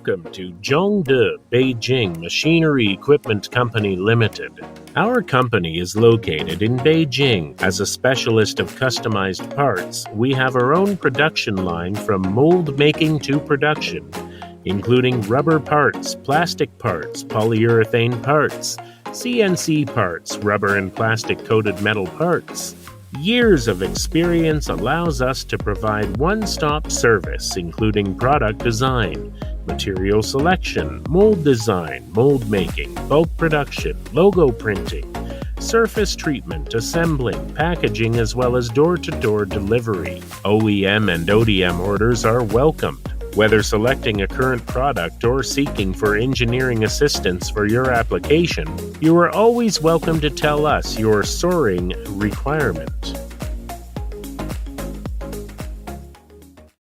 Welcome to Zhongde Beijing Machinery Equipment Company Limited. Our company is located in Beijing. As a specialist of customized parts, we have our own production line from mold making to production, including rubber parts, plastic parts, polyurethane parts, CNC parts, rubber and plastic coated metal parts. Years of experience allows us to provide one-stop service, including product design, material selection, mold design, mold making, bulk production, logo printing, surface treatment, assembling, packaging, as well as door-to-door delivery. OEM and ODM orders are welcomed. Whether selecting a current product or seeking for engineering assistance for your application, you are always welcome to tell us your soaring requirement.